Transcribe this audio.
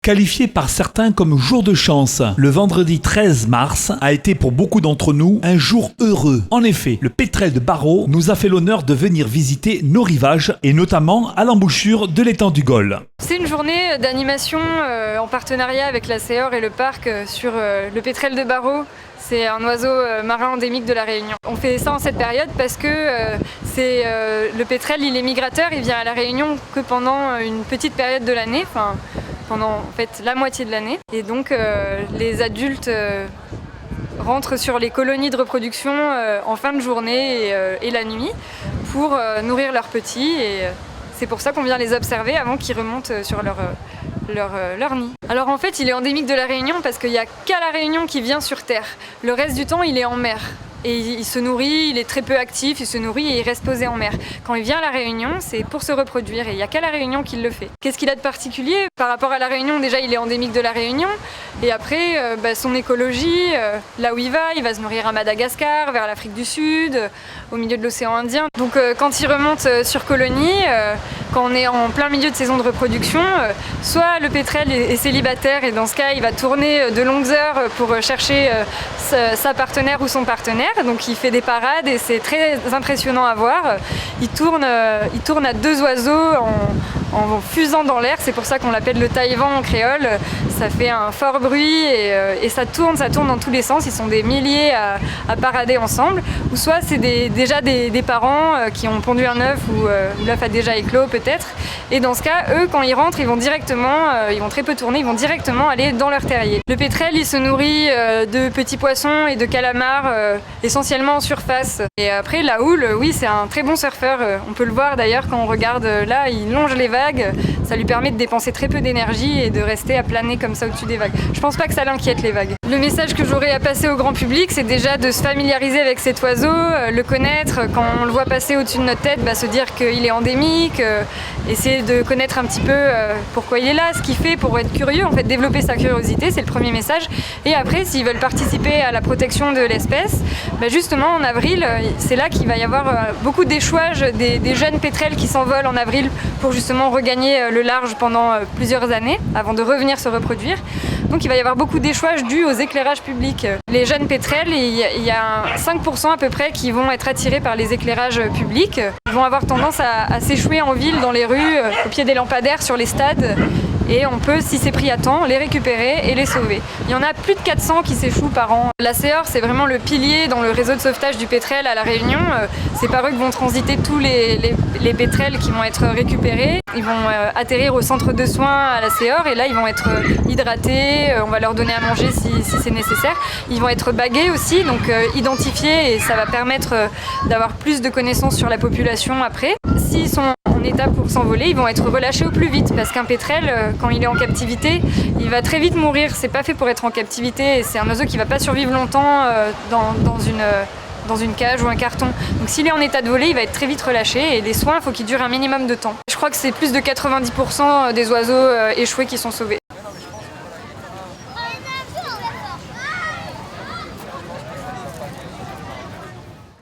Qualifié par certains comme jour de chance, le vendredi 13 mars a été pour beaucoup d'entre nous un jour heureux. En effet, le pétrel de Barreau nous a fait l'honneur de venir visiter nos rivages et notamment à l'embouchure de l'étang du Gol. C'est une journée d'animation en partenariat avec la CEOR et le parc sur le pétrel de Barreau. C'est un oiseau marin endémique de la Réunion. On fait ça en cette période parce que le pétrel, il est migrateur, il vient à la Réunion que pendant une petite période de l'année, pendant en fait la moitié de l'année. Et donc les adultes rentrent sur les colonies de reproduction en fin de journée et la nuit pour nourrir leurs petits. Et c'est pour ça qu'on vient les observer avant qu'ils remontent sur leur nid. Alors en fait, il est endémique de la Réunion parce qu'il n'y a qu'à la Réunion qui vient sur Terre. Le reste du temps, il est en mer. Et il se nourrit, il est très peu actif, il se nourrit et il reste posé en mer. Quand il vient à la Réunion, c'est pour se reproduire et il n'y a qu'à la Réunion qu'il le fait. Qu'est-ce qu'il a de particulier par rapport à la Réunion? Déjà, il est endémique de la Réunion. Et après, son écologie, là où il va se nourrir à Madagascar, vers l'Afrique du Sud, au milieu de l'océan Indien. Donc quand il remonte sur colonie, quand on est en plein milieu de saison de reproduction, soit le pétrel est célibataire et dans ce cas, il va tourner de longues heures pour chercher sa partenaire ou son partenaire. Donc il fait des parades et c'est très impressionnant à voir. Il tourne à deux oiseaux en fusant dans l'air, c'est pour ça qu'on l'appelle le taille-vent en créole. Ça fait un fort bruit et ça tourne dans tous les sens. Ils sont des milliers à parader ensemble. Ou soit c'est déjà des parents qui ont pondu un œuf ou l'œuf a déjà éclos peut-être. Et dans ce cas, eux, quand ils rentrent, ils vont très peu tourner, ils vont directement aller dans leur terrier. Le pétrel, il se nourrit de petits poissons et de calamars, essentiellement en surface. Et après, la houle, oui, c'est un très bon surfeur. On peut le voir d'ailleurs quand on regarde là, il longe les vagues. Ça lui permet de dépenser très peu d'énergie et de rester à planer comme ça au-dessus des vagues. Je pense pas que ça l'inquiète les vagues. Le message que j'aurais à passer au grand public, c'est déjà de se familiariser avec cet oiseau, le connaître. Quand on le voit passer au-dessus de notre tête, se dire qu'il est endémique, essayer de connaître un petit peu pourquoi il est là, ce qu'il fait pour être curieux, en fait développer sa curiosité, c'est le premier message. Et après, s'ils veulent participer à la protection de l'espèce, justement en avril, c'est là qu'il va y avoir beaucoup d'échouages des jeunes pétrels qui s'envolent en avril pour justement regagner le large pendant plusieurs années avant de revenir se reproduire. Donc il va y avoir beaucoup d'échouages dus aux éclairages publics. Les jeunes pétrels, il y a 5% à peu près qui vont être attirés par les éclairages publics. Ils vont avoir tendance à s'échouer en ville, dans les rues, au pied des lampadaires, sur les stades. Et on peut, si c'est pris à temps, les récupérer et les sauver. Il y en a plus de 400 qui s'échouent par an. La CEOR, c'est vraiment le pilier dans le réseau de sauvetage du pétrel à La Réunion. C'est par eux que vont transiter tous les pétrels qui vont être récupérés. Ils vont atterrir au centre de soins à la CEOR et là, ils vont être hydratés. On va leur donner à manger si c'est nécessaire. Ils vont être bagués aussi, donc identifiés, et ça va permettre d'avoir plus de connaissances sur la population après. S'ils sont en état pour s'envoler, ils vont être relâchés au plus vite parce qu'un pétrel, quand il est en captivité, il va très vite mourir. C'est pas fait pour être en captivité et c'est un oiseau qui va pas survivre longtemps dans une cage ou un carton. Donc s'il est en état de voler, il va être très vite relâché et les soins, il faut qu'ils durent un minimum de temps. Je crois que c'est plus de 90% des oiseaux échoués qui sont sauvés.